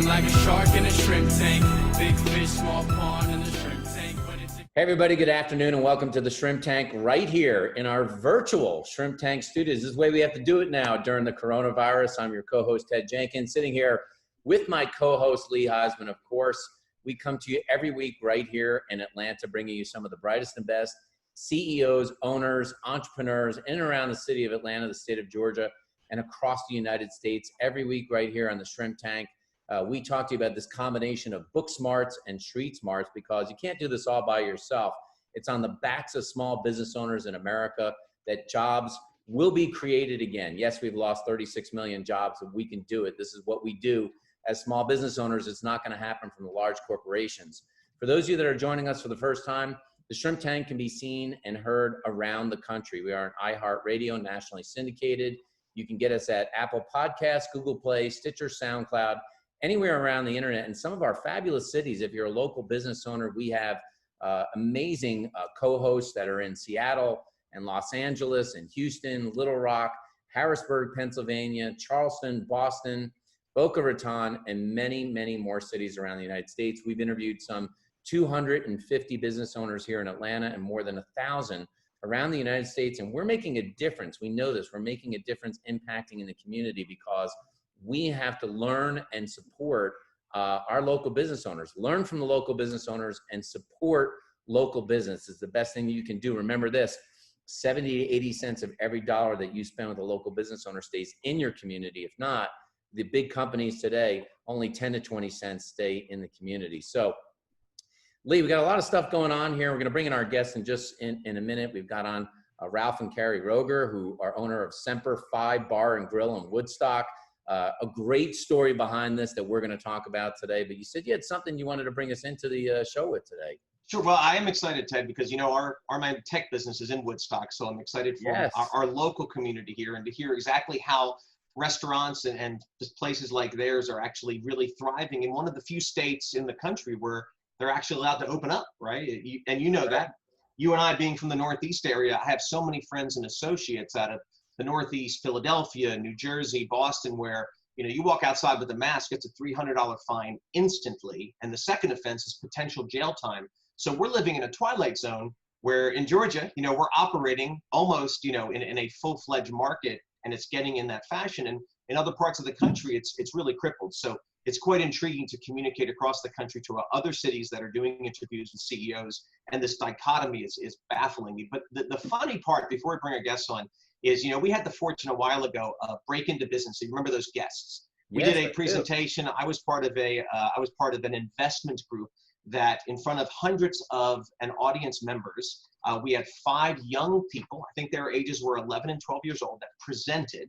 feeling like a shark in a shrimp tank. Big fish, small pond in the shrimp tank. Hey everybody, good afternoon and welcome to the Shrimp Tank right here in our virtual Shrimp Tank studios. This is the way we have to do it now during the coronavirus. I'm your co-host Ted Jenkins, sitting here with my co-host Lee Heisman. Of course, we come to you every week right here in Atlanta, bringing you some of the brightest and best CEOs, owners, entrepreneurs in and around the city of Atlanta, the state of Georgia, and across the United States every week right here on the Shrimp Tank. We talk to you about this combination of book smarts and street smarts because you can't do this all by yourself. It's on the backs of small business owners in America that jobs will be created again. Yes, we've lost 36 million jobs, but we can do it. This is what we do as small business owners. It's not going to happen from the large corporations. For those of you that are joining us for the first time, the Shrimp Tank can be seen and heard around the country. We are on iHeartRadio, nationally syndicated. You can get us at Apple Podcasts, Google Play, Stitcher, SoundCloud, anywhere around the internet. And some of our fabulous cities, if you're a local business owner, we have amazing co-hosts that are in Seattle and Los Angeles and Houston, Little Rock, Harrisburg, Pennsylvania, Charleston, Boston, Boca Raton, and many, many more cities around the United States. We've interviewed some 250 business owners here in Atlanta and more than 1,000 around the United States. And we're making a difference. We know this. We're making a difference impacting in the community because we have to learn and support our local business owners. Learn from the local business owners and support local business is the best thing you can do. Remember this, 70 to 80 cents of every dollar that you spend with a local business owner stays in your community. If not, the big companies today, only 10 to 20 cents stay in the community. So Lee, we got a lot of stuff going on here. We're going to bring in our guests in just in a minute. We've got on Ralph and Carrie Roeger, who are owner of Semper Fi Bar and Grille in Woodstock. A great story behind this that we're going to talk about today. But you said you had something you wanted to bring us into the show with today. Sure. Well, I am excited, Ted, because, you know, my tech business is in Woodstock. So I'm excited for our local community here and to hear exactly how restaurants and just places like theirs are actually really thriving in one of the few states in the country where they're actually allowed to open up, right? And you know that. You and I, being from the Northeast area, I have so many friends and associates out of the Northeast, Philadelphia, New Jersey, Boston, where, you know, you walk outside with a mask, it's a $300 fine instantly. And the second offense is potential jail time. So we're living in a twilight zone where in Georgia, you know, we're operating almost, you know, in a full-fledged market, and it's getting in that fashion. And in other parts of the country, it's really crippled. So it's quite intriguing to communicate across the country to other cities that are doing interviews with CEOs. And this dichotomy is baffling me. But the funny part, before we bring our guests on, is, you know, we had the fortune a while ago of break into business. So you remember those guests? We did a presentation. I was part of an investment group that, in front of hundreds of an audience members, we had 5 young people. I think their ages were 11 and 12 years old that presented.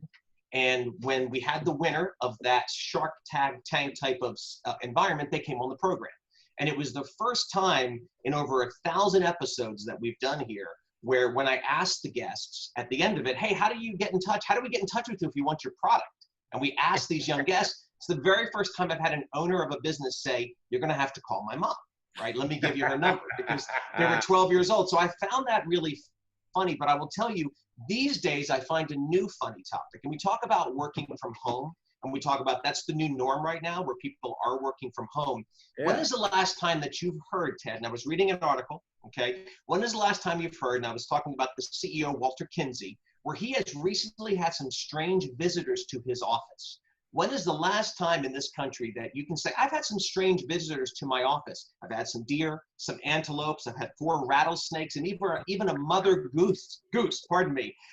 And when we had the winner of that Shark Tank type of environment, they came on the program. And it was the first time in over 1,000 episodes that we've done here where, when I asked the guests at the end of it, hey, how do we get in touch with you if you want your product? And we asked these young guests, it's the very first time I've had an owner of a business say, you're going to have to call my mom, right? Let me give you her number, because they were 12 years old. So I found that really funny. But I will tell you, these days I find a new funny topic. And we talk about working from home, and we talk about that's the new norm right now, where people are working from home. Yeah. When is the last time that you've heard, Ted, and I was reading an article, okay, when is the last time you've heard, and I was talking about the CEO, Walter Kinsey, where he has recently had some strange visitors to his office. When is the last time in this country that you can say, I've had some strange visitors to my office? I've had some deer, some antelopes, I've had 4 rattlesnakes, and even a mother goose,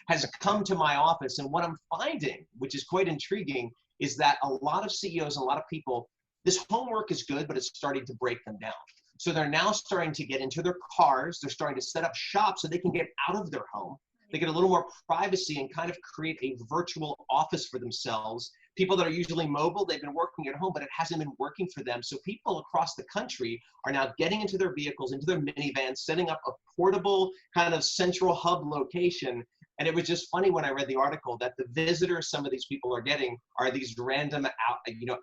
has come to my office. And what I'm finding, which is quite intriguing, is that a lot of CEOs, a lot of people, this homework is good, but it's starting to break them down. So they're now starting to get into their cars. They're starting to set up shop so they can get out of their home. They get a little more privacy and kind of create a virtual office for themselves. People that are usually mobile, they've been working at home, but it hasn't been working for them. So people across the country are now getting into their vehicles, into their minivans, setting up a portable kind of central hub location. And it was just funny when I read the article that the visitors some of these people are getting are these random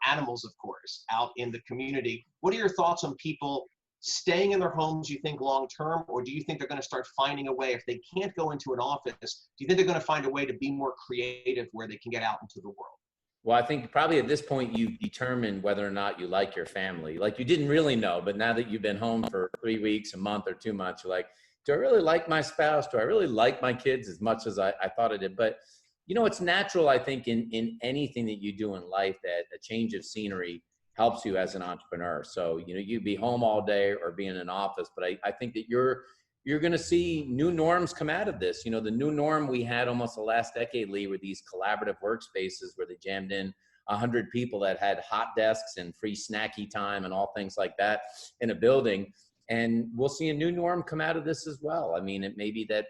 animals, of course, out in the community. What are your thoughts on people staying in their homes, you think, long term, or do you think they're going to start finding a way, if they can't go into an office, do you think they're going to find a way to be more creative where they can get out into the world? Well, I think probably at this point you've determined whether or not you like your family. Like you didn't really know, but now that you've been home for 3 weeks, a month or 2 months, you're like, do I really like my spouse? Do I really like my kids as much as I thought I did? But it's natural, I think, in anything that you do in life that a change of scenery helps you as an entrepreneur. So, you'd be home all day or be in an office, but I think that you're going to see new norms come out of this. The new norm we had almost the last decade, Lee, were these collaborative workspaces where they jammed in 100 people that had hot desks and free snacky time and all things like that in a building. And we'll see a new norm come out of this as well. I mean, it may be that,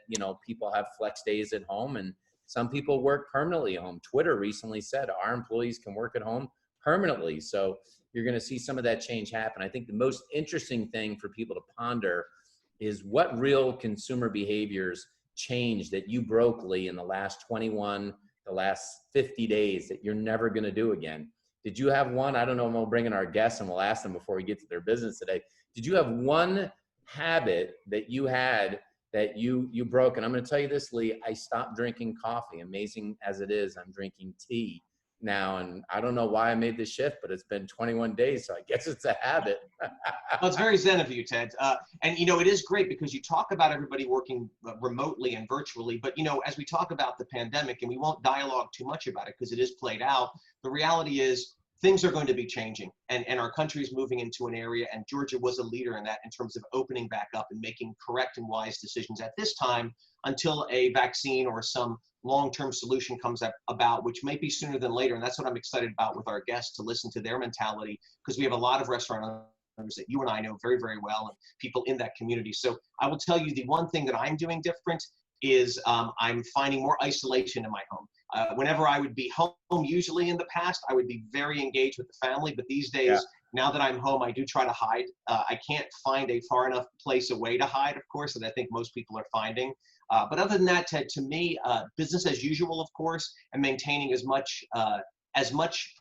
people have flex days at home and some people work permanently at home. Twitter recently said our employees can work at home permanently. So you're going to see some of that change happen. I think the most interesting thing for people to ponder is what real consumer behaviors changed that you broke, Lee, in the last 21, the last 50 days that you're never going to do again. Did you have one? I don't know. We'll bring in our guests and we'll ask them before we get to their business today. Did you have one habit that you had that you broke? And I'm going to tell you this, Lee, I stopped drinking coffee. Amazing as it is, I'm drinking tea now. And I don't know why I made this shift, but it's been 21 days. So I guess it's a habit. Well, it's very zen of you, Ted. And, it is great because you talk about everybody working remotely and virtually. But, as we talk about the pandemic, and we won't dialogue too much about it because it is played out, the reality is things are going to be changing. And our country is moving into an area, and Georgia was a leader in that in terms of opening back up and making correct and wise decisions at this time until a vaccine or some long-term solution comes about, which may be sooner than later. And that's what I'm excited about with our guests, to listen to their mentality, because we have a lot of restaurant owners that you and I know very, very well, and people in that community. So I will tell you, the one thing that I'm doing different is I'm finding more isolation in my home. Whenever I would be home, usually in the past, I would be very engaged with the family. But these days, now that I'm home, I do try to hide. I can't find a far enough place away to hide, of course, that I think most people are finding. But other than that, Ted, to me, business as usual, of course, and maintaining as much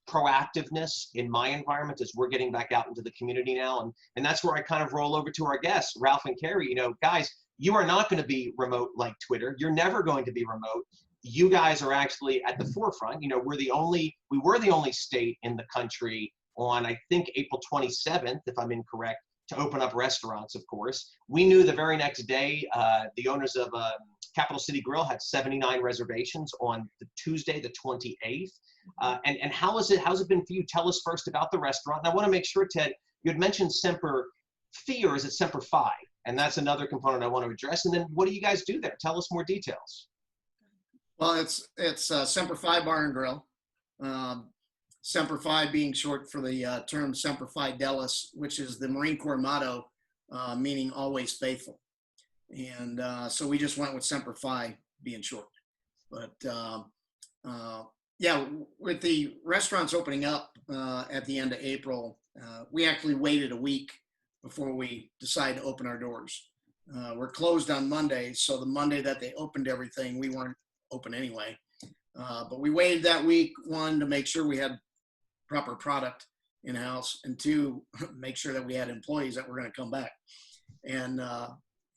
proactiveness in my environment as we're getting back out into the community now. And that's where I kind of roll over to our guests, Ralph and Carrie. Guys, you are not going to be remote like Twitter. You're never going to be remote. You guys are actually at the forefront. We were the only state in the country on, I think, April 27th, if I'm incorrect, to open up restaurants, of course. We knew the very next day, the owners of Capital City Grill had 79 reservations on the Tuesday, the 28th. And how's it been for you? Tell us first about the restaurant. And I want to make sure, Ted, you had mentioned Semper Fi, or is it Semper Fi? And that's another component I want to address. And then what do you guys do there? Tell us more details. Well, it's Semper Fi Bar Grille. Semper Fi being short for the term Semper Fidelis, which is the Marine Corps motto, meaning always faithful. And so we just went with Semper Fi being short. But yeah, with the restaurants opening up at the end of April, we actually waited a week before we decided to open our doors. We're closed on Monday, so the Monday that they opened everything, we weren't open anyway. But we waited that week, one, to make sure we had proper product in-house, and two, make sure that we had employees that were going to come back. And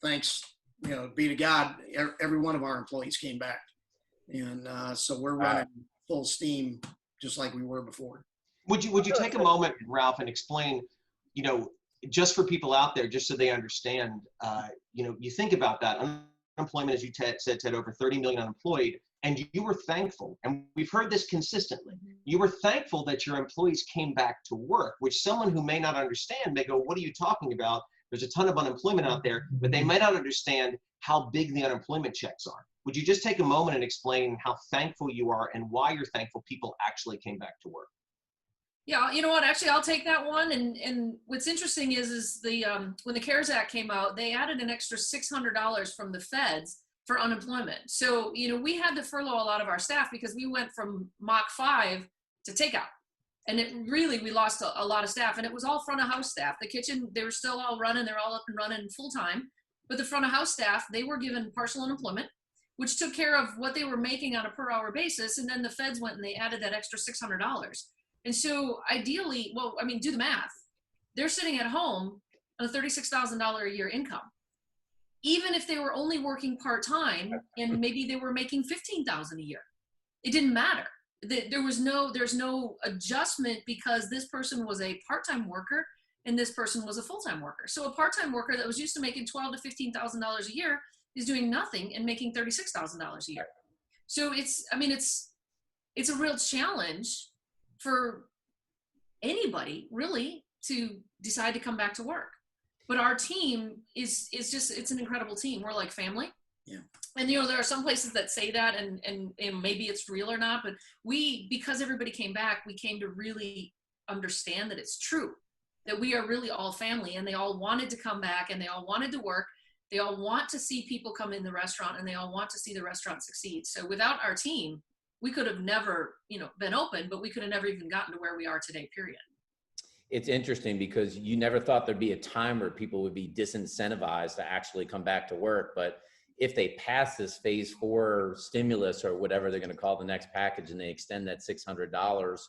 thanks, be to God, every one of our employees came back. And so we're running full steam, just like we were before. Would you take a moment, Ralph, and explain, just for people out there, just so they understand, you think about that unemployment, as you said, Ted, over 30 million unemployed, and you were thankful, and we've heard this consistently, you were thankful that your employees came back to work, which someone who may not understand may go, what are you talking about? There's a ton of unemployment out there, but they might not understand how big the unemployment checks are. Would you just take a moment and explain how thankful you are and why you're thankful people actually came back to work? Yeah, you know what? Actually, I'll take that one. And what's interesting is the when the CARES Act came out, they added an extra $600 from the feds for unemployment. So we had to furlough a lot of our staff because we went from Mach 5 to takeout, and we lost a lot of staff. And it was all front of house staff. The kitchen, they were still all running. They're all up and running full time. But the front of house staff, they were given partial unemployment, which took care of what they were making on a per hour basis. And then the feds went and they added that extra $600. And so ideally, do the math. They're sitting at home on a $36,000 a year income. Even if they were only working part-time and maybe they were making $15,000 a year, it didn't matter there's no adjustment because this person was a part-time worker and this person was a full-time worker. So a part-time worker that was used to making $12,000 to $15,000 a year is doing nothing and making $36,000 a year. So it's a real challenge for anybody really to decide to come back to work. But our team is just, it's an incredible team. We're like family. Yeah. And, you know, there are some places that say that and maybe it's real or not, but because everybody came back, we came to really understand that it's true, that we are really all family, and they all wanted to come back and they all wanted to work. They all want to see people come in the restaurant and they all want to see the restaurant succeed. So without our team, we could have never, you know, been open, but we could have never even gotten to where we are today, period. It's interesting because you never thought there'd be a time where people would be disincentivized to actually come back to work. But if they pass this phase 4 stimulus or whatever they're going to call the next package, and they extend that $600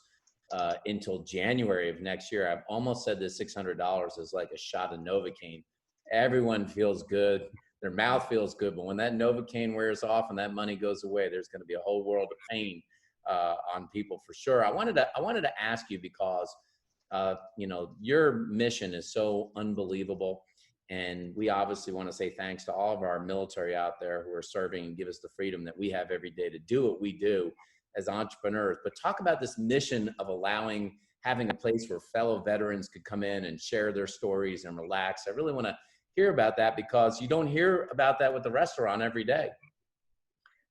until January of next year, I've almost said this $600 is like a shot of Novocaine. Everyone feels good. Their mouth feels good. But when that Novocaine wears off and that money goes away, there's going to be a whole world of pain on people for sure. I wanted to ask you because, you know, your mission is so unbelievable. And we obviously want to say thanks to all of our military out there who are serving and give us the freedom that we have every day to do what we do as entrepreneurs. But talk about this mission of having a place where fellow veterans could come in and share their stories and relax. I really want to hear about that because you don't hear about that with the restaurant every day.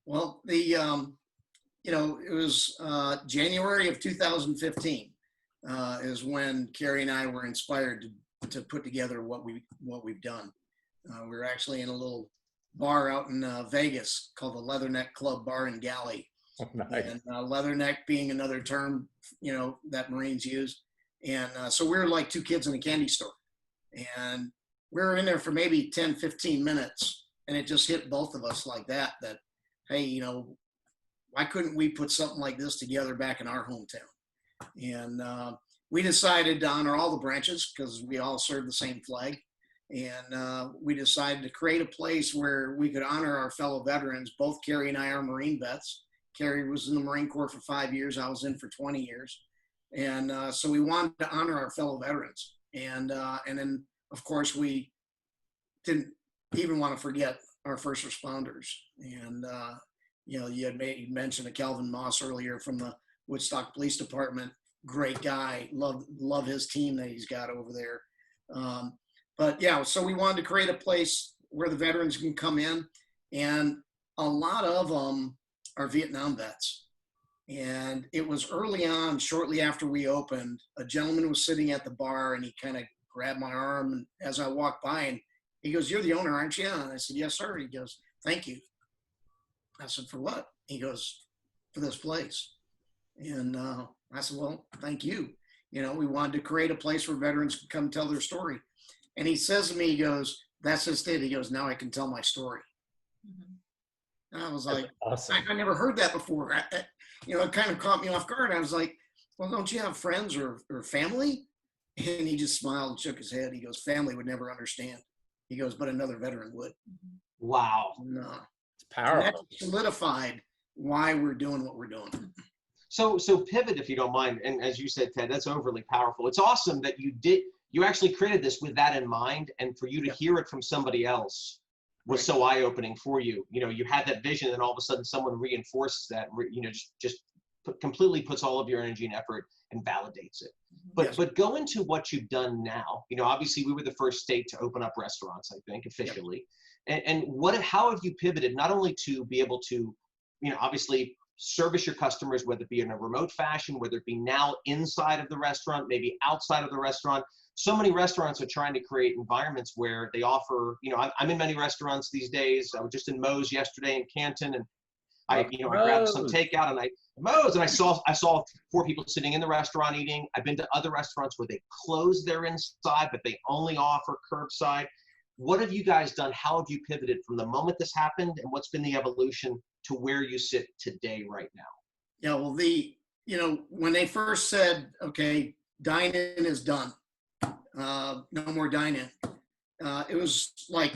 Well, you know, it was January of 2015 is when Carrie and I were inspired to put together what we've done. We were actually in a little bar out in Vegas called the Leatherneck Club Bar and Galley. Oh, nice. And leatherneck being another term, you know, that Marines use. And so we were like two kids in a candy store. And we were in there for maybe 10, 15 minutes. And it just hit both of us like that, hey, you know, why couldn't we put something like this together back in our hometown? And we decided to honor all the branches because we all serve the same flag. And we decided to create a place where we could honor our fellow veterans. Both Carrie and I are Marine vets. Carrie was in the Marine Corps for 5 years. I was in for 20 years. And so we wanted to honor our fellow veterans. And then, of course, we didn't even want to forget our first responders. And, you know, you mentioned Calvin Moss earlier from the Woodstock Police Department. Great guy. Love his team that he's got over there. But yeah, so we wanted to create a place where the veterans can come in, and a lot of them are Vietnam vets. And it was early on, shortly after we opened, a gentleman was sitting at the bar and he kind of grabbed my arm, and as I walked by, and he goes, "You're the owner, aren't you?" And I said, "Yes, sir." He goes, "Thank you." I said, "For what?" He goes, "For this place." And I said, "Well, thank you. You know, we wanted to create a place where veterans can come tell their story." And he says to me, he goes, "That's just it." He goes, "Now I can tell my story." Mm-hmm. And I was like, awesome. I never heard that before. You know, it kind of caught me off guard. I was like, "Well, don't you have friends or family?" And he just smiled and shook his head. He goes, "Family would never understand." He goes, "But another veteran would." Wow. No. It's powerful. And that solidified why we're doing what we're doing. So pivot, if you don't mind. And as you said, Ted, that's overly powerful. It's awesome that you actually created this with that in mind, and for you to hear it from somebody else was so eye-opening for you. You know, you had that vision, and all of a sudden someone reinforces that, you know, just completely puts all of your energy and effort and validates it. But go into what you've done now. You know, obviously we were the first state to open up restaurants, I think, officially. Yep. And how have you pivoted not only to be able to, you know, obviously service your customers, whether it be in a remote fashion, whether it be now inside of the restaurant, maybe outside of the restaurant. So many restaurants are trying to create environments where they offer, you know, I'm in many restaurants these days. I was just in Moe's yesterday in Canton, and I grabbed some takeout, and I saw 4 people sitting in the restaurant eating. I've been to other restaurants where they close their inside, but they only offer curbside. What have you guys done? How have you pivoted from the moment this happened, and what's been the evolution to where you sit today right now? Yeah, well, you know, when they first said, okay, dine-in is done, no more dine-in, it was like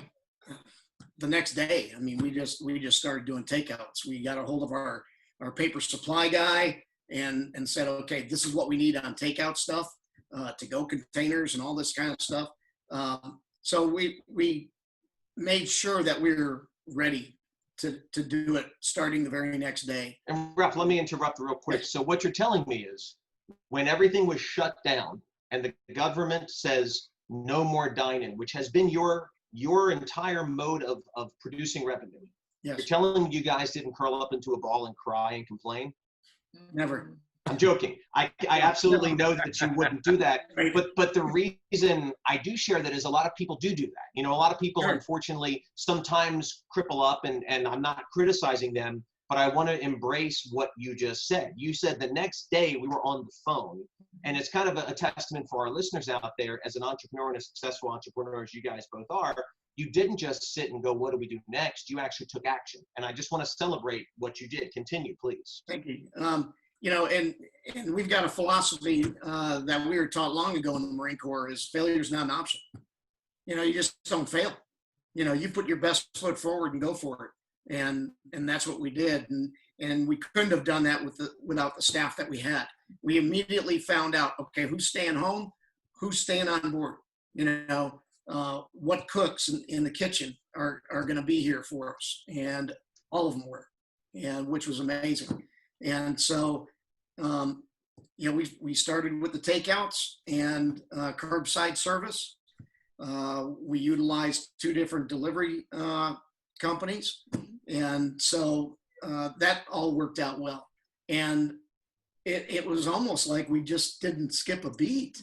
the next day. I mean, we just started doing takeouts. We got a hold of our paper supply guy. and said, okay, this is what we need on takeout stuff, to go containers and all this kind of stuff. So we made sure that we were ready to do it starting the very next day. And Ralph, let me interrupt real quick. So what you're telling me is when everything was shut down and the government says no more dine-in, which has been your entire mode of producing revenue. Yes. You're telling me you guys didn't curl up into a ball and cry and complain? Never. I'm joking. I absolutely know that you wouldn't do that. Right. But the reason I do share that is a lot of people do that. You know, a lot of people, Sure. unfortunately, sometimes cripple up, and I'm not criticizing them, but I want to embrace what you just said. You said the next day we were on the phone, and it's kind of a testament for our listeners out there, as an entrepreneur and a successful entrepreneur, as you guys both are. You didn't just sit and go, what do we do next? You actually took action. And I just want to celebrate what you did. Continue, please. Thank you. You know, and we've got a philosophy that we were taught long ago in the Marine Corps is failure is not an option. You know, you just don't fail. You know, you put your best foot forward and go for it. And that's what we did. And we couldn't have done that without the staff that we had. We immediately found out, okay, who's staying home, who's staying on board, you know, what cooks in the kitchen are going to be here for us. And all of them were, and which was amazing. And so, you know, we started with the takeouts and curbside service. We utilized 2 different delivery companies. And so that all worked out well. And it was almost like we just didn't skip a beat.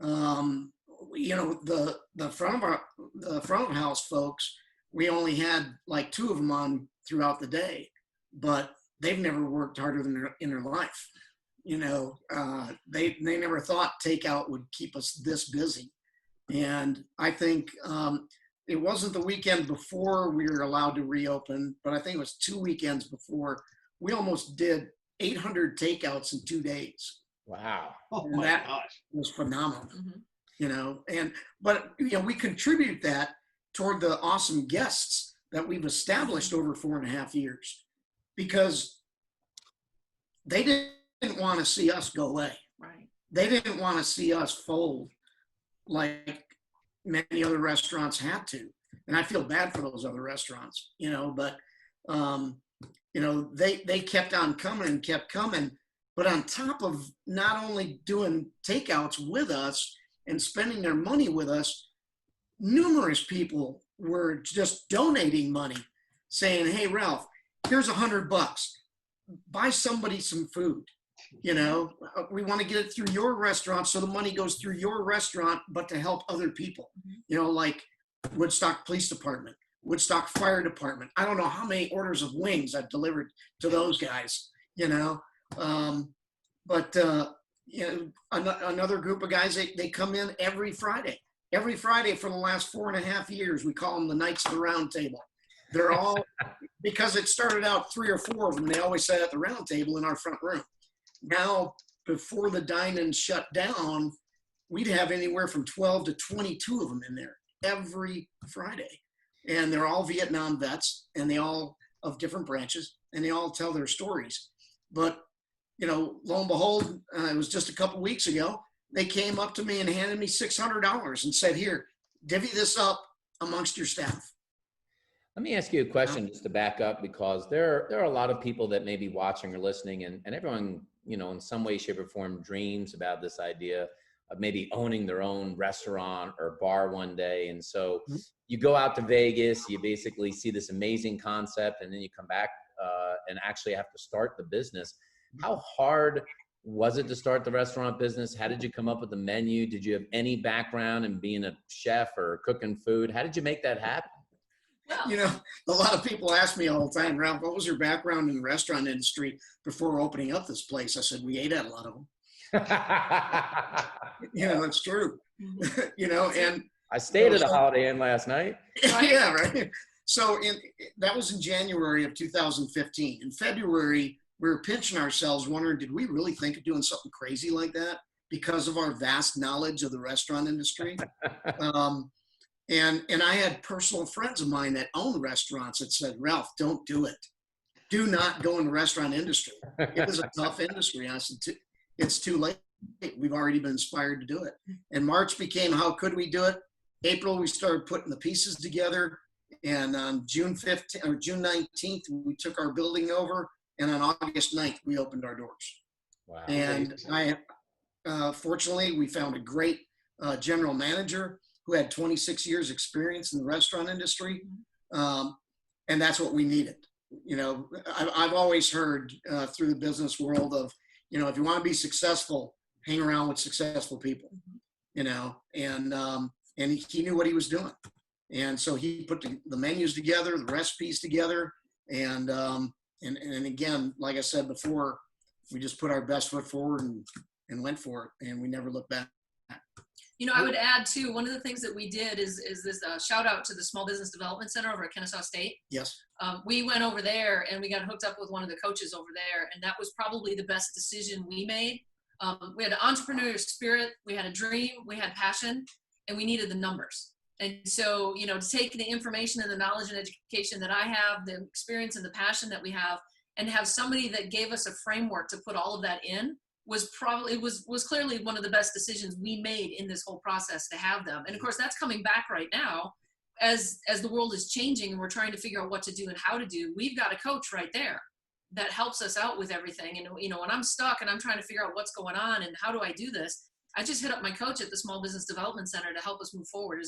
You know, the front of house folks, we only had like 2 of them on throughout the day, but they've never worked harder than in their life. You know, they never thought takeout would keep us this busy. And I think it wasn't the weekend before we were allowed to reopen, but I think it was 2 weekends before, we almost did 800 takeouts in 2 days. Wow. Oh And my that gosh. was phenomenal. Mhm. You know, but you know, we contribute that toward the awesome guests that we've established over 4.5 years, because they didn't want to see us go away. Right. They didn't want to see us fold like many other restaurants had to. And I feel bad for those other restaurants, you know, but, you know, they kept on coming and kept coming. But on top of not only doing takeouts with us and spending their money with us, numerous people were just donating money, saying, hey, Ralph, here's $100. Buy somebody some food. You know, we want to get it through your restaurant, so the money goes through your restaurant, but to help other people. You know, like Woodstock Police Department, Woodstock Fire Department. I don't know how many orders of wings I've delivered to those guys, you know. But you know, another group of guys, they come in every Friday. Every Friday for the last 4.5 years, we call them the Knights of the Round Table. They're all, because it started out 3 or 4 of them, they always sat at the round table in our front room. Now, before the dine-in shut down, we'd have anywhere from 12 to 22 of them in there every Friday. And they're all Vietnam vets, and they all of different branches, and they all tell their stories. But, you know, lo and behold, it was just a couple weeks ago, they came up to me and handed me $600 and said, here, divvy this up amongst your staff. Let me ask you a question just to back up, because there are a lot of people that may be watching or listening, and everyone, you know, in some way, shape, or form dreams about this idea of maybe owning their own restaurant or bar one day. And so you go out to Vegas, you basically see this amazing concept, and then you come back and actually have to start the business. How hard was it to start the restaurant business? How did you come up with the menu? Did you have any background in being a chef or cooking food? How did you make that happen? Well, You know, a lot of people ask me all the time, Ralph, what was your background in the restaurant industry before opening up this place? I said, we ate at a lot of them. You know, it's true. You know, and I stayed at a Holiday Inn last night. yeah, right. So that was in January of 2015. In February, we were pinching ourselves, wondering, did we really think of doing something crazy like that because of our vast knowledge of the restaurant industry? And I had personal friends of mine that own restaurants that said, Ralph, don't do it. do not go in the restaurant industry. It was a tough industry. I said, it's too late. We've already been inspired to do it. And March became, how could we do it? April, we started putting the pieces together. And on June 15th or June 19th, we took our building over. And on August 9th, we opened our doors. Wow. And fortunately, we found a great general manager who had 26 years experience in the restaurant industry. And that's what we needed. You know, I've always heard through the business world of, you know, if you want to be successful, hang around with successful people, you know, and he knew what he was doing. And so he put the menus together, the recipes together. And again, like I said before, we just put our best foot forward and went for it. And we never looked back. You know, I would add too, one of the things that we did is this shout out to the Small Business Development Center over at Kennesaw State. Yes. We went over there and we got hooked up with one of the coaches over there. And that was probably the best decision we made. We had an entrepreneurial spirit, we had a dream, we had passion, and we needed the numbers. And so, you know, to take the information and the knowledge and education that I have, the experience and the passion that we have, and have somebody that gave us a framework to put all of that in, was clearly one of the best decisions we made in this whole process to have them. And of course, that's coming back right now as the world is changing and we're trying to figure out what to do and how to do. We've got a coach right there that helps us out with everything. And, you know, when I'm stuck and I'm trying to figure out what's going on and how do I do this, I just hit up my coach at the Small Business Development Center to help us move forward.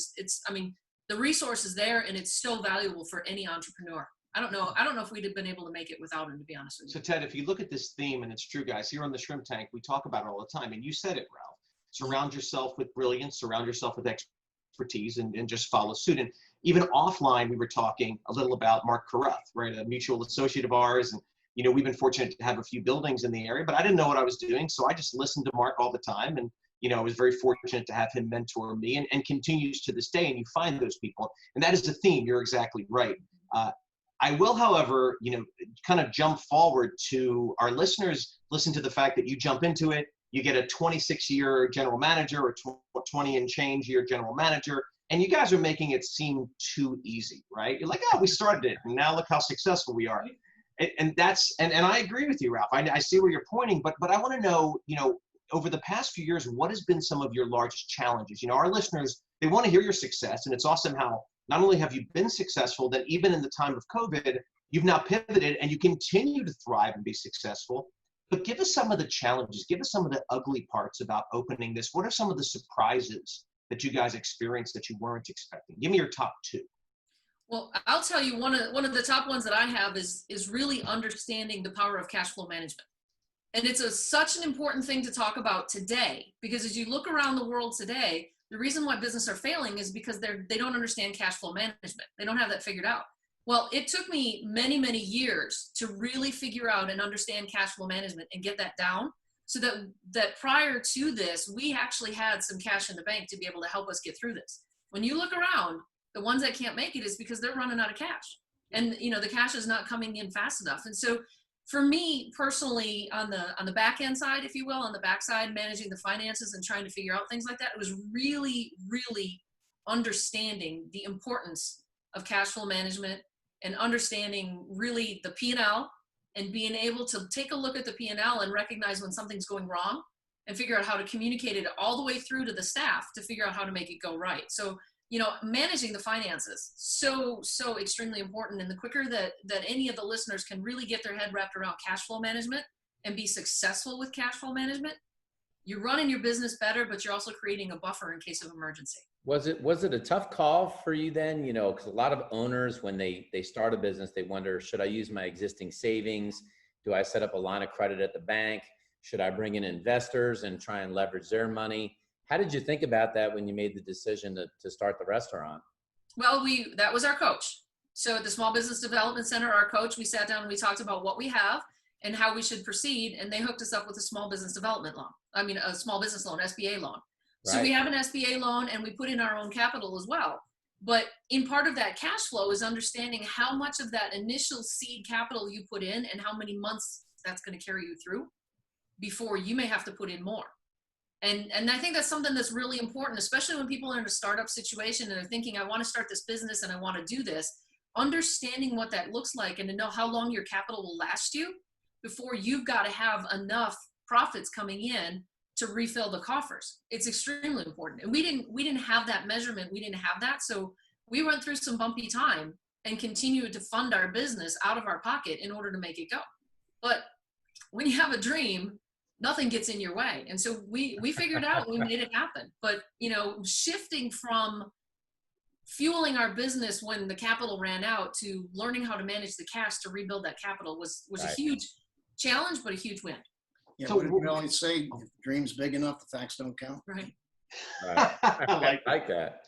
I mean, the resource is there and it's so valuable for any entrepreneur. I don't know if we'd have been able to make it without him, to be honest with you. So Ted, if you look at this theme, and it's true, guys, here on the Shrimp Tank, we talk about it all the time, and you said it, Ralph. Surround yourself with brilliance, surround yourself with expertise, and just follow suit. And even offline, we were talking a little about Mark Carruth, right, a mutual associate of ours. And, you know, we've been fortunate to have a few buildings in the area, but I didn't know what I was doing, so I just listened to Mark all the time. And, you know, I was very fortunate to have him mentor me and continues to this day, and you find those people. And that is the theme. You're exactly right. I will, however, you know, kind of jump forward to our listeners, listen to the fact that you jump into it, you get a 26-year general manager or 20 and change year general manager, and you guys are making it seem too easy, right? You're like, oh, we started it, and now look how successful we are. And that's, and I agree with you, Ralph. I see where you're pointing, but I want to know, you know, over the past few years, what has been some of your largest challenges? You know, our listeners, they want to hear your success, and it's awesome how not only have you been successful, that even in the time of COVID, you've now pivoted and you continue to thrive and be successful. But give us some of the challenges, give us some of the ugly parts about opening this. What are some of the surprises that you guys experienced that you weren't expecting? Give me your top two. Well, I'll tell you one of the top ones that I have is really understanding the power of cash flow management. And it's such an important thing to talk about today, because as you look around the world today, the reason why businesses are failing is because they don't understand cash flow management. They don't have that figured out. Well, it took me many, many years to really figure out and understand cash flow management and get that down, so that prior to this, we actually had some cash in the bank to be able to help us get through this. When you look around, the ones that can't make it is because they're running out of cash. And, you know, the cash is not coming in fast enough. And so for me personally, on the back end side, if you will, on the back side, managing the finances and trying to figure out things like that, it was really, really understanding the importance of cash flow management and understanding really the P&L and being able to take a look at the P&L and recognize when something's going wrong and figure out how to communicate it all the way through to the staff to figure out how to make it go right. So, you know, managing the finances, so extremely important. And the quicker that any of the listeners can really get their head wrapped around cash flow management and be successful with cash flow management, you're running your business better, but you're also creating a buffer in case of emergency. Was it a tough call for you then? You know, because a lot of owners, when they start a business, they wonder, should I use my existing savings? Do I set up a line of credit at the bank? Should I bring in investors and try and leverage their money? How did you think about that when you made the decision to start the restaurant? Well, that was our coach. So at the Small Business Development Center, our coach, we sat down and we talked about what we have and how we should proceed. And they hooked us up with a small business development loan. I mean, a small business loan, SBA loan. Right. So we have an SBA loan and we put in our own capital as well. But in part of that cash flow is understanding how much of that initial seed capital you put in and how many months that's going to carry you through before you may have to put in more. And I think that's something that's really important, especially when people are in a startup situation and they're thinking, I want to start this business and I want to do this. understanding what that looks like and to know how long your capital will last you before you've got to have enough profits coming in to refill the coffers. It's extremely important. And we didn't have that measurement. We didn't have that. So we went through some bumpy time and continued to fund our business out of our pocket in order to make it go. But when you have a dream, nothing gets in your way. And so we figured out and we made it happen. But, you know, shifting from fueling our business when the capital ran out to learning how to manage the cash to rebuild that capital was Right. a huge challenge, but a huge win. Yeah, So what did we always say? If the dream's big enough, the facts don't count. Right. Right. I like that.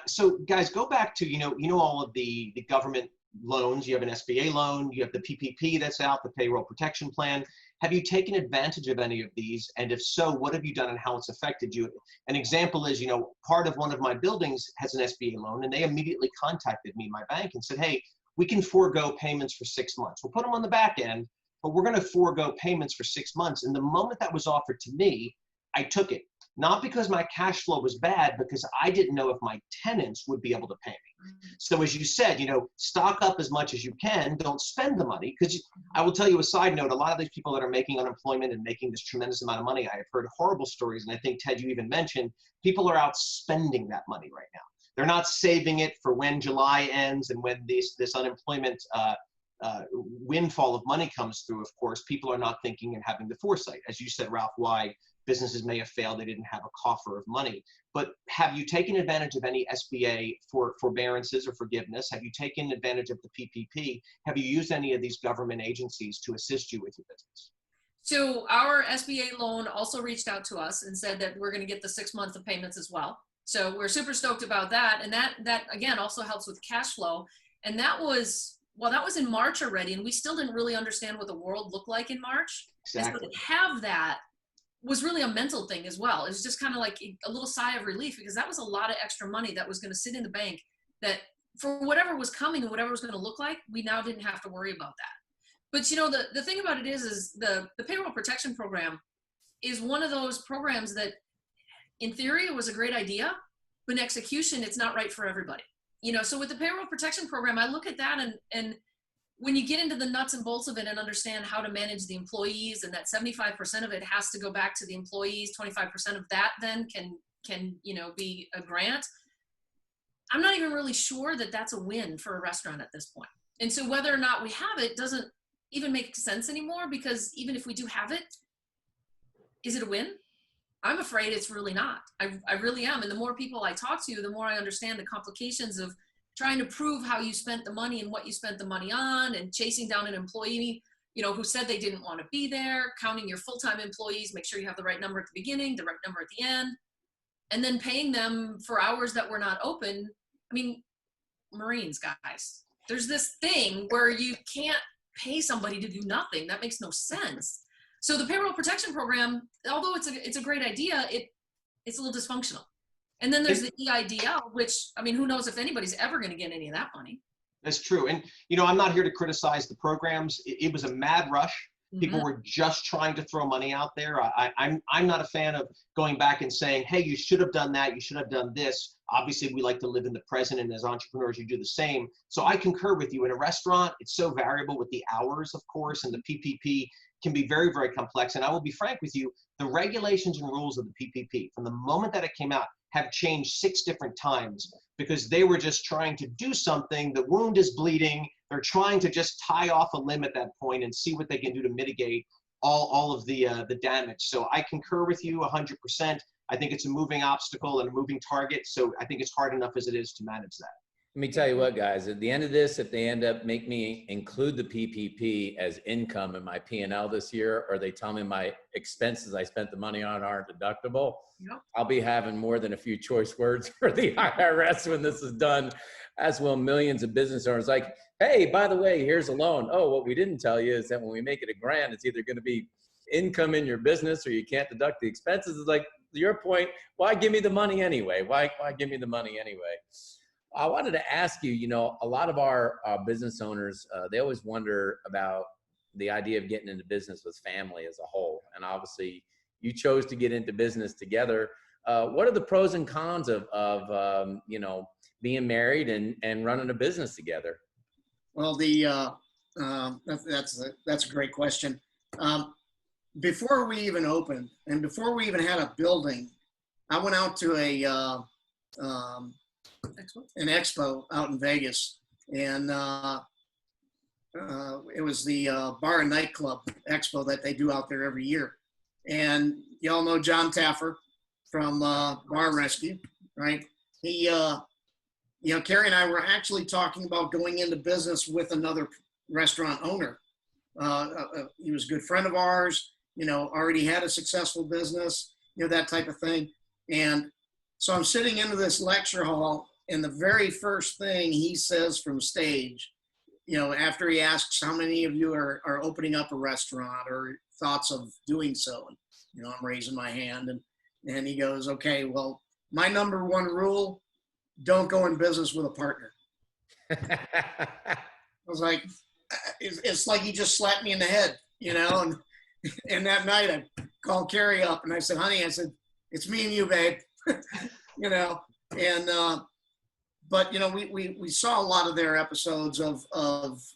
So guys, go back to, you know, all of the government loans. You have an SBA loan, you have the PPP that's out, the payroll protection plan. Have you taken advantage of any of these? And if so, what have you done and how it's affected you? An example is, you know, part of one of my buildings has an SBA loan, and they immediately contacted me, my bank, and said, hey, we can forego payments for 6 months. We'll put them on the back end, but we're going to forego payments for 6 months. And the moment that was offered to me, I took it. Not because my cash flow was bad, because I didn't know if my tenants would be able to pay me. So as you said, you know, stock up as much as you can, don't spend the money. Because I will tell you a side note, a lot of these people that are making unemployment and making this tremendous amount of money, I have heard horrible stories. And I think, Ted, you even mentioned, people are out spending that money right now. They're not saving it for when July ends and when this unemployment windfall of money comes through. Of course, people are not thinking and having the foresight. As you said, Ralph, why businesses may have failed, they didn't have a coffer of money. But have you taken advantage of any SBA for forbearances or forgiveness? Have you taken advantage of the PPP? Have you used any of these government agencies to assist you with your business? So our SBA loan also reached out to us and said that we're going to get the 6 months of payments as well. So we're super stoked about that. And that again also helps with cash flow. And that was in March already, and we still didn't really understand what the world looked like in March. Exactly. And so to have that was really a mental thing as well. It was just kind of like a little sigh of relief, because that was a lot of extra money that was going to sit in the bank that for whatever was coming and whatever was going to look like, we now didn't have to worry about that. But you know, the thing about it is the payroll protection program is one of those programs that in theory it was a great idea, but in execution it's not right for everybody. You know, so with the payroll protection program, I look at that and when you get into the nuts and bolts of it and understand how to manage the employees, and that 75% of it has to go back to the employees, 25% of that then can you know, be a grant. I'm not even really sure that that's a win for a restaurant at this point. And so whether or not we have it doesn't even make sense anymore, because even if we do have it, is it a win? I'm afraid it's really not. I really am. And the more people I talk to, the more I understand the complications of trying to prove how you spent the money and what you spent the money on, and chasing down an employee, you know, who said they didn't want to be there, counting your full-time employees, make sure you have the right number at the beginning, the right number at the end, and then paying them for hours that were not open. I mean, Marines, guys, there's this thing where you can't pay somebody to do nothing. That makes no sense. So the payroll protection program, although it's a great idea, it's a little dysfunctional. And then there's the EIDL, which, I mean, who knows if anybody's ever going to get any of that money. That's true. And, you know, I'm not here to criticize the programs. It was a mad rush. People were just trying to throw money out there. I'm not a fan of going back and saying, hey, you should have done that, you should have done this. Obviously, we like to live in the present, and as entrepreneurs, you do the same. So I concur with you. In a restaurant, it's so variable with the hours, of course, and the PPP can be very, very complex. And I will be frank with you, the regulations and rules of the PPP, from the moment that it came out, have changed 6 different times, because they were just trying to do something. The wound is bleeding. They're trying to just tie off a limb at that point and see what they can do to mitigate all of the damage. So I concur with you 100%. I think it's a moving obstacle and a moving target. So I think it's hard enough as it is to manage that. Let me tell you what, guys, at the end of this, if they end up make me include the PPP as income in my P&L this year, or they tell me my expenses I spent the money on aren't deductible, I'll be having more than a few choice words for the IRS when this is done, as will millions of business owners. Like, hey, by the way, here's a loan. Oh, what we didn't tell you is that when we make it a grant, it's either going to be income in your business or you can't deduct the expenses. It's like, to your point, why give me the money anyway? Why give me the money anyway? I wanted to ask you, you know, a lot of our business owners, they always wonder about the idea of getting into business with family as a whole. And obviously you chose to get into business together. What are the pros and cons of you know, being married and running a business together? Well, that's a great question. Before we even opened and before we even had a building, I went out to an expo out in Vegas, and it was the bar and nightclub expo that they do out there every year. And y'all know John Taffer from Bar Rescue, right? He, Carrie and I were actually talking about going into business with another restaurant owner. He was a good friend of ours, already had a successful business, that type of thing. And so I'm sitting into this lecture hall, and the very first thing he says from stage, after he asks how many of you are opening up a restaurant or thoughts of doing so, and I'm raising my hand, and he goes, okay, well, my number one rule, don't go in business with a partner. I was like, it's like he just slapped me in the head, and that night I called Carrie up and I said, honey, it's me and you, babe. But we saw a lot of their episodes of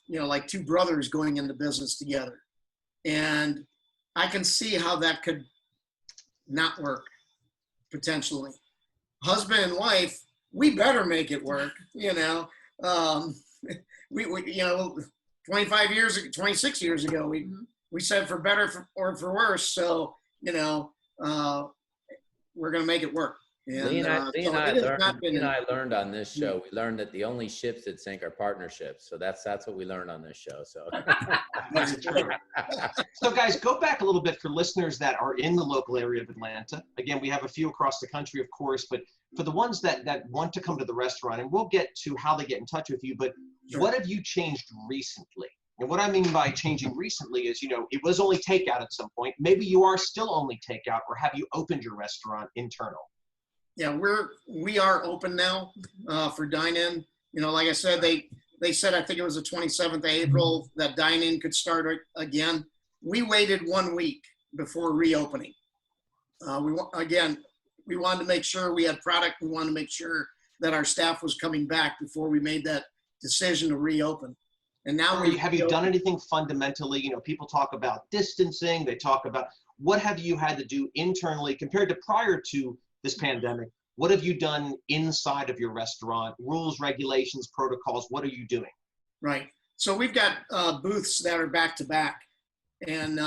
like two brothers going into business together, and I can see how that could not work potentially. Husband and wife, we better make it work. We 26 years ago, we said for better or for worse. So we're gonna make it work. And, Lee and I learned on this show. We learned that the only ships that sink are partnerships. So that's what we learned on this show. So, so guys, go back a little bit for listeners that are in the local area of Atlanta. Again, we have a few across the country, of course, but for the ones that want to come to the restaurant, and we'll get to how they get in touch with you, but what have you changed recently? And what I mean by changing recently is, it was only takeout at some point. Maybe you are still only takeout, or have you opened your restaurant internal? Yeah, we are open now for dine-in. Like I said, they said, I think it was the 27th of April, that dine-in could start again. We waited 1 week before reopening. We wanted to make sure we had product. We wanted to make sure that our staff was coming back before we made that decision to reopen. And now have you done anything fundamentally? People talk about distancing. They talk about what have you had to do internally compared to prior to this pandemic? What have you done inside of your restaurant? Rules, regulations, protocols, what are you doing? Right. So we've got booths that are back to back. And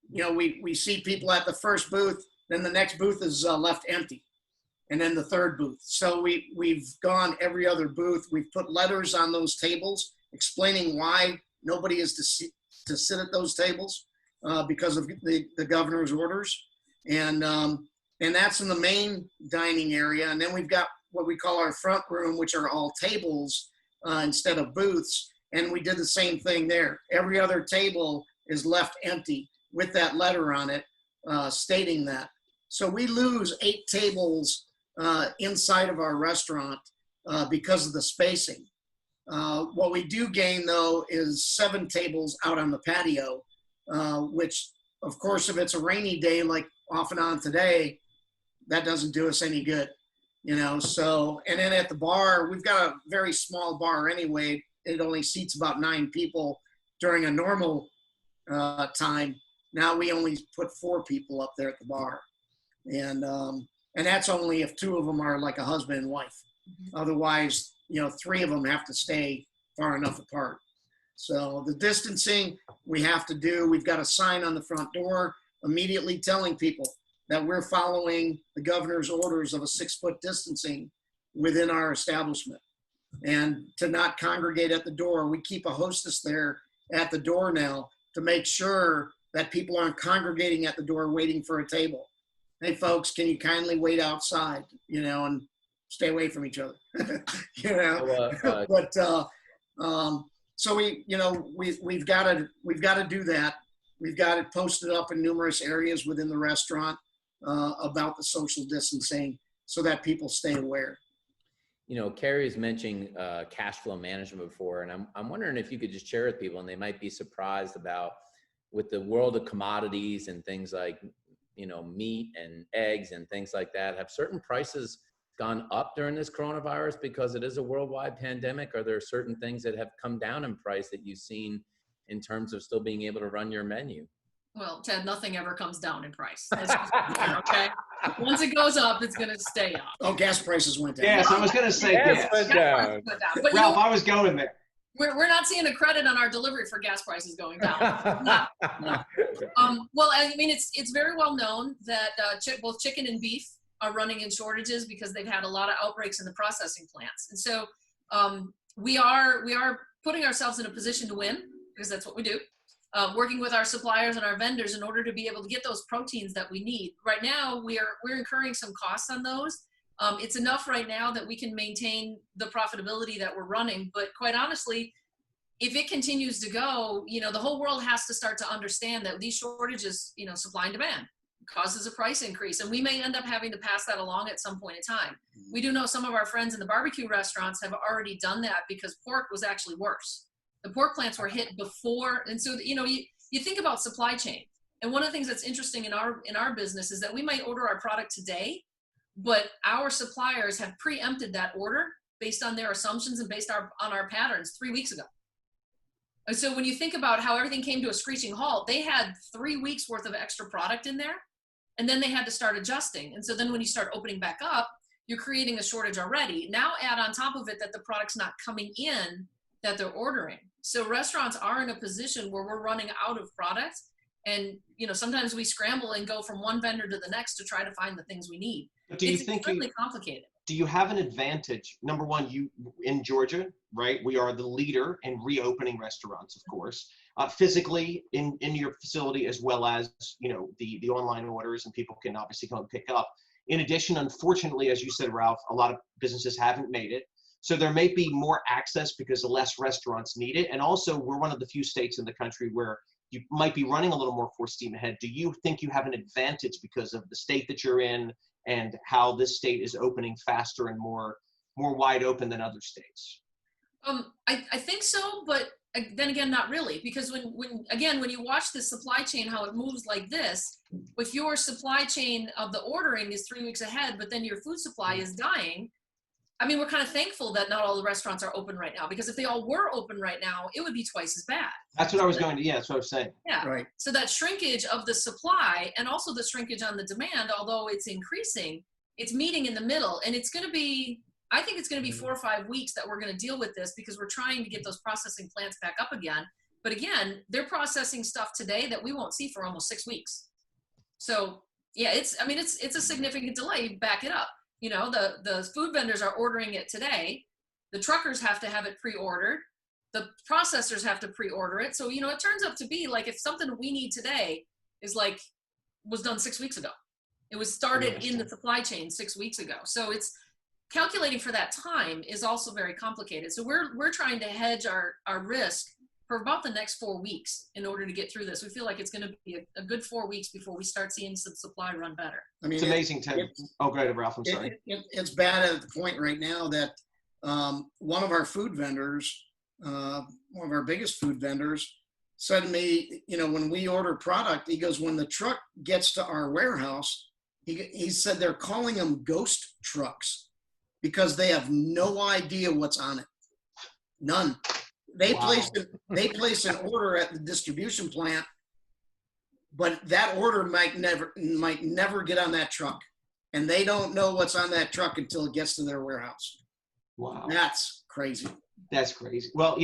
we see people at the first booth, then the next booth is left empty. And then the third booth. So we've gone every other booth. We've put letters on those tables explaining why nobody is to sit at those tables because of the governor's orders. And that's in the main dining area. And then we've got what we call our front room, which are all tables instead of booths. And we did the same thing there. Every other table is left empty with that letter on it stating that. So we lose 8 tables inside of our restaurant because of the spacing. What we do gain, though, is 7 tables out on the patio, which, of course, if it's a rainy day like off and on today, that doesn't do us any good, so, and then at the bar, we've got a very small bar anyway. It only seats about 9 people during a normal time. Now we only put 4 people up there at the bar. And that's only if 2 of them are like a husband and wife. Otherwise, 3 of them have to stay far enough apart. So the distancing we have to do, we've got a sign on the front door immediately telling people that we're following the governor's orders of a 6-foot distancing within our establishment, and to not congregate at the door. We keep a hostess there at the door now to make sure that people aren't congregating at the door waiting for a table. Hey folks, can you kindly wait outside, and stay away from each other, But so we've got to do that. We've got it posted up in numerous areas within the restaurant about the social distancing so that people stay aware. Carrie's mentioning cash flow management before, and I'm wondering if you could just share with people, and they might be surprised about, with the world of commodities and things like, meat and eggs and things like that, have certain prices gone up during this coronavirus because it is a worldwide pandemic? Are there certain things that have come down in price that you've seen in terms of still being able to run your menu? Well, Ted, nothing ever comes down in price. Okay. Once it goes up, it's going to stay up. Oh, gas prices went down. Yes, I was going to say Gas went down. But Ralph, I was going there. We're not seeing a credit on our delivery for gas prices going down. Well, I mean, it's very well known that both chicken and beef are running in shortages because they've had a lot of outbreaks in the processing plants. And so we are putting ourselves in a position to win, because that's what we do, working with our suppliers and our vendors in order to be able to get those proteins that we need. Right now, we're incurring some costs on those. It's enough right now that we can maintain the profitability that we're running. But quite honestly, if it continues to go, the whole world has to start to understand that these shortages, supply and demand, causes a price increase. And we may end up having to pass that along at some point in time. We do know some of our friends in the barbecue restaurants have already done that because pork was actually worse. The pork plants were hit before. And so, you think about supply chain. And one of the things that's interesting in our business is that we might order our product today, but our suppliers have preempted that order based on their assumptions and based on our patterns 3 weeks ago. And so when you think about how everything came to a screeching halt, they had 3 weeks worth of extra product in there, and then they had to start adjusting. And so then when you start opening back up, you're creating a shortage already. Now add on top of it that the product's not coming in that they're ordering. So restaurants are in a position where we're running out of product. And, sometimes we scramble and go from one vendor to the next to try to find the things we need. But do you it's think extremely complicated. Do you have an advantage? Number one, you in Georgia, right? We are the leader in reopening restaurants, of course, physically in your facility, as well as, the online orders, and people can obviously come and pick up. In addition, unfortunately, as you said, Ralph, a lot of businesses haven't made it. So there may be more access because less restaurants need it. And also, we're one of the few states in the country where you might be running a little more full steam ahead. Do you think you have an advantage because of the state that you're in and how this state is opening faster and more wide open than other states? I think so, but then again, not really, because when you watch the supply chain, how it moves like this, if your supply chain of the ordering is 3 weeks ahead, but then your food supply is dying, I mean, we're kind of thankful that not all the restaurants are open right now, because if they all were open right now, it would be twice as bad. That's what I was going to, that's what I was saying. Yeah. Right. So that shrinkage of the supply and also the shrinkage on the demand, although it's increasing, it's meeting in the middle. And I think it's going to be 4 or 5 weeks that we're going to deal with this, because we're trying to get those processing plants back up again. But again, they're processing stuff today that we won't see for almost 6 weeks. So yeah, it's a significant delay. Back it up. The food vendors are ordering it today. The truckers have to have it pre-ordered. The processors have to pre-order it. So, it turns out to be like, if something we need today was done 6 weeks ago, it was started in the supply chain 6 weeks ago. So it's calculating for that time is also very complicated. So we're trying to hedge our risk for about the next 4 weeks in order to get through this. We feel like it's going to be a good 4 weeks before we start seeing some supply run better. I mean, It's amazing, Ted. Go ahead, Ralph. I'm sorry. It's bad at the point right now that one of our food vendors, one of our biggest food vendors, said to me, when we order product, he goes, when the truck gets to our warehouse, he said they're calling them ghost trucks because they have no idea what's on it. None. They placed an order at the distribution plant, but that order might never get on that truck, and they don't know what's on that truck until it gets to their warehouse. Wow. That's crazy. That's crazy. Well,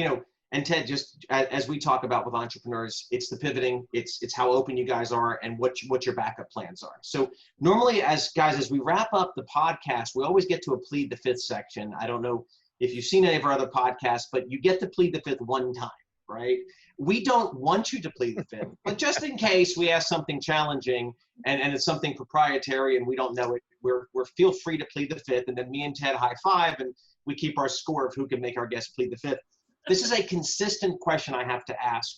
and Ted, just as we talk about with entrepreneurs, it's the pivoting, it's how open you guys are and what your backup plans are. So normally as we wrap up the podcast, we always get to a plead the fifth section. I don't know if you've seen any of our other podcasts, but you get to plead the fifth one time, right? We don't want you to plead the fifth, but just in case we ask something challenging and it's something proprietary and we don't know it, we're feel free to plead the fifth, and then me and Ted high five and we keep our score of who can make our guest plead the fifth. This is a consistent question I have to ask.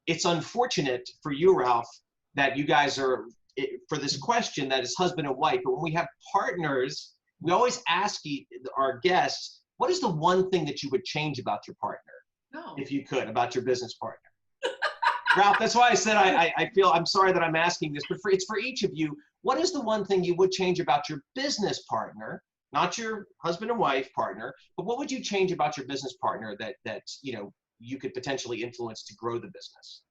It's unfortunate for you, Ralph, that you guys are, for this question that is husband and wife, but when we have partners, we always ask our guests, what is the one thing that you would change about your partner? No. If you could, about your business partner? Ralph, that's why I said I feel, I'm sorry that I'm asking this, but it's for each of you. What is the one thing you would change about your business partner? not your husband and wife partner, but what would you change about your business partner that you could potentially influence to grow the business?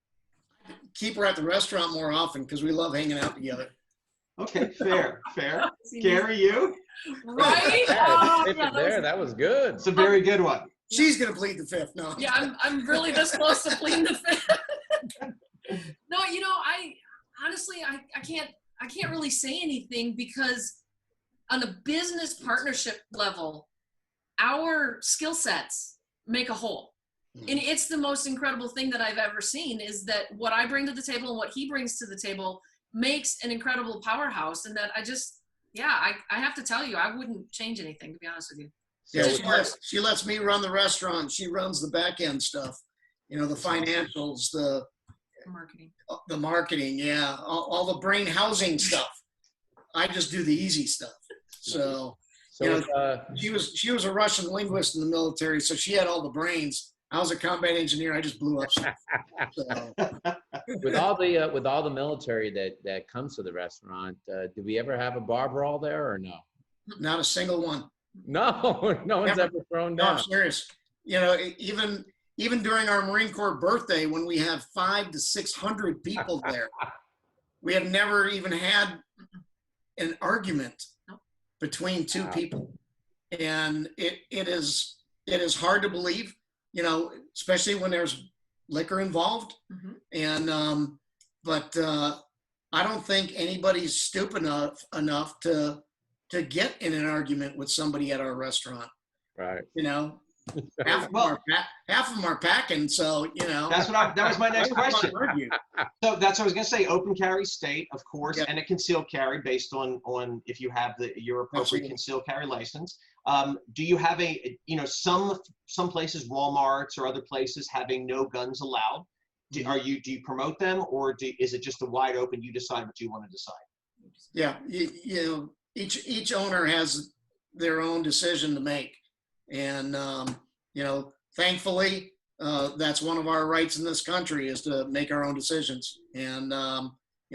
Keep her at the restaurant more often because we love hanging out together. Okay, fair. Carrie, you? Right? That was good. It's a very good one. She's gonna plead the fifth. No. Yeah, I'm really this close to pleading the fifth. No, I honestly I can't really say anything because on a business partnership level, our skill sets make a whole. And it's the most incredible thing that I've ever seen is that what I bring to the table and what he brings to the table makes an incredible powerhouse. And that I have to tell you, I wouldn't change anything, to be honest with you. Yeah, she lets me run the restaurant. She runs the back end stuff, the financials, the marketing, yeah, all the brain housing stuff. I just do the easy stuff. So she was a Russian linguist in the military, so she had all the brains. I was a combat engineer. I just blew up stuff. So. With all the military that comes to the restaurant, do we ever have a bar brawl there or no? Not a single one. No one's ever thrown down. No, I'm serious. Even during our Marine Corps birthday, when we have 500 to 600 people there, we have never even had an argument between two people, and it is hard to believe, especially when there's liquor involved. And but I don't think anybody's stupid enough to get in an argument with somebody at our restaurant. Right. Half of them are packing, so that was my next question. So that's what I was going to say. Open carry state, of course, and a concealed carry based on if you have your appropriate concealed carry license. Do you have some places, Walmarts or other places, having no guns allowed? Do you promote them, or is it just a wide open? You decide what you want to decide. Yeah, each owner has their own decision to make. And, thankfully, that's one of our rights in this country is to make our own decisions. And,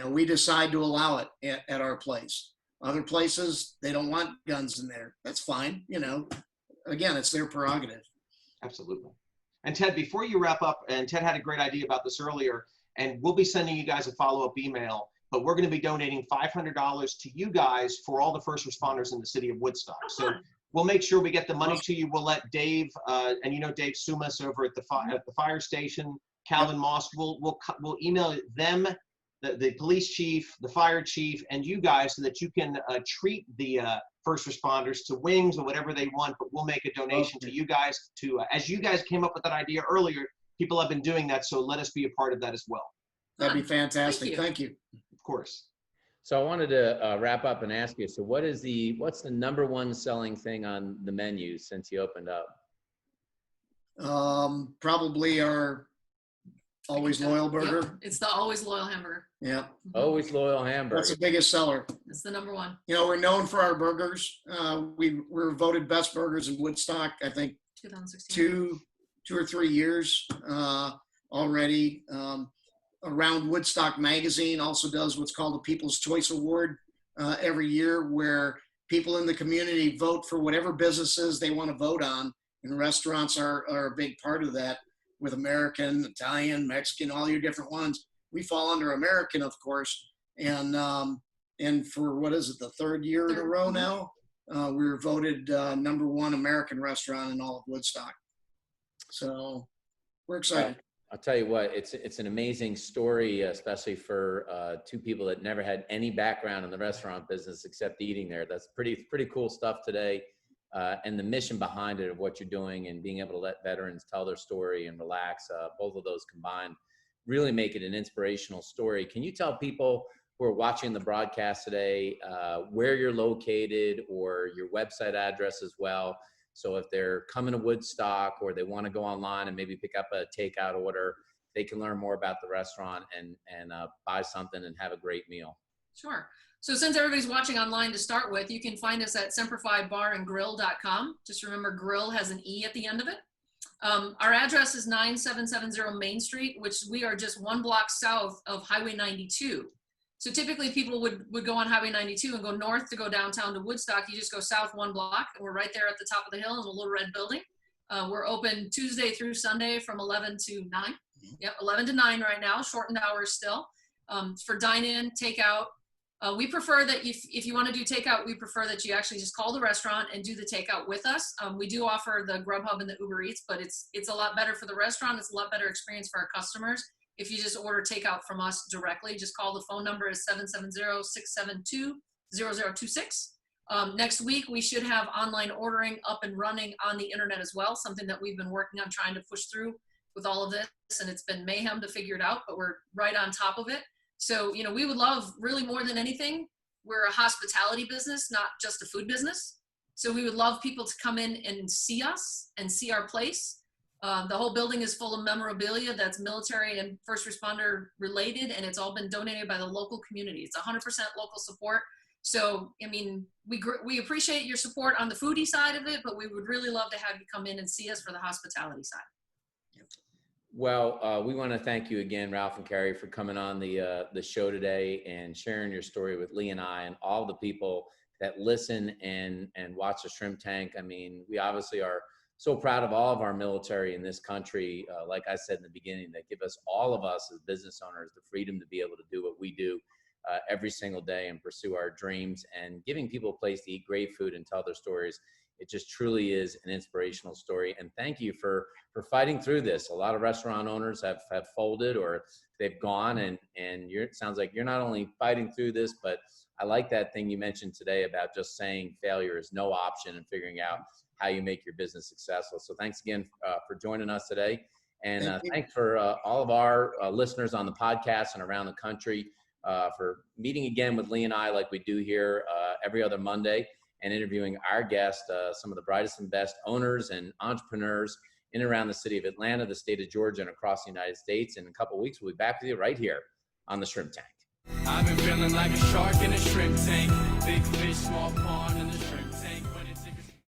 we decide to allow it at our place. Other places, they don't want guns in there. That's fine. Again, it's their prerogative. Absolutely. And Ted, before you wrap up, and Ted had a great idea about this earlier, and we'll be sending you guys a follow-up email, but we're going to be donating $500 to you guys for all the first responders in the city of Woodstock. So we'll make sure we get the money to you. We'll let Dave, and Dave Sumas over at the fire station, Calvin Moss, we'll email them, the police chief, the fire chief, and you guys so that you can treat the first responders to wings or whatever they want, but we'll make a donation to you guys as you guys came up with that idea earlier, people have been doing that, so let us be a part of that as well. That'd be fantastic. Thank you. Of course. So I wanted to wrap up and ask you, so what's the number one selling thing on the menu since you opened up? Probably our Always Loyal burger. Yep. It's the Always Loyal hamburger. Yeah. Always Loyal hamburger. That's the biggest seller. It's the number one. We're known for our burgers. We were voted best burgers in Woodstock, I think 2016. two or 3 years already. Around Woodstock Magazine also does what's called the People's Choice Award every year, where people in the community vote for whatever businesses they want to vote on, and restaurants are a big part of that, with American, Italian, Mexican, all your different ones. We fall under American, of course, and for what is it, the third year in a row now, we were voted number one American restaurant in all of Woodstock. So we're excited. I'll tell you what, it's an amazing story, especially for two people that never had any background in the restaurant business except eating there. That's pretty cool stuff today. And the mission behind it of what you're doing and being able to let veterans tell their story and relax, both of those combined really make it an inspirational story. Can you tell people who are watching the broadcast today where you're located or your website address as well? So if they're coming to Woodstock or they want to go online and maybe pick up a takeout order, they can learn more about the restaurant and buy something and have a great meal. Sure. So since everybody's watching online to start with, you can find us at semperfibarandgrille.com. Just remember, grill has an E at the end of it. Our address is 9770 Main Street, which we are just one block south of Highway 92. So typically people would go on Highway 92 and go north to go downtown to Woodstock. You just go south 1 block, and we're right there at the top of the hill in a little red building. We're open Tuesday through Sunday from 11 to 9. Yep, 11 to 9 right now, shortened hours still. For dine-in, takeout. We prefer that if you want to do takeout, we prefer that you actually just call the restaurant and do the takeout with us. We do offer the Grubhub and the Uber Eats, but it's a lot better for the restaurant. It's a lot better experience for our customers. If you just order takeout from us directly, just call. The phone number is 770-672-0026. Next week, we should have online ordering up and running on the internet as well, something that we've been working on trying to push through with all of this, and it's been mayhem to figure it out, but we're right on top of it. So, we would love, really more than anything, we're a hospitality business, not just a food business. So we would love people to come in and see us and see our place. The whole building is full of memorabilia that's military and first responder related, and it's all been donated by the local community. It's 100% local support. So, we appreciate your support on the foodie side of it, but we would really love to have you come in and see us for the hospitality side. Well, we want to thank you again, Ralph and Carrie, for coming on the show today and sharing your story with Lee and I and all the people that listen and watch the Shrimp Tank. We obviously are so proud of all of our military in this country, like I said in the beginning, that give us, all of us as business owners, the freedom to be able to do what we do every single day and pursue our dreams, and giving people a place to eat great food and tell their stories. It just truly is an inspirational story. And thank you for fighting through this. A lot of restaurant owners have folded or they've gone, and it sounds like you're not only fighting through this, but I like that thing you mentioned today about just saying failure is no option and figuring out how you make your business successful. So thanks again for joining us today. And thanks for all of our listeners on the podcast and around the country for meeting again with Lee and I, like we do here every other Monday, and interviewing our guests, some of the brightest and best owners and entrepreneurs in and around the city of Atlanta, the state of Georgia, and across the United States. In a couple of weeks, we'll be back with you right here on the Shrimp Tank. I've been feeling like a shark in a shrimp tank. Big fish, small pond.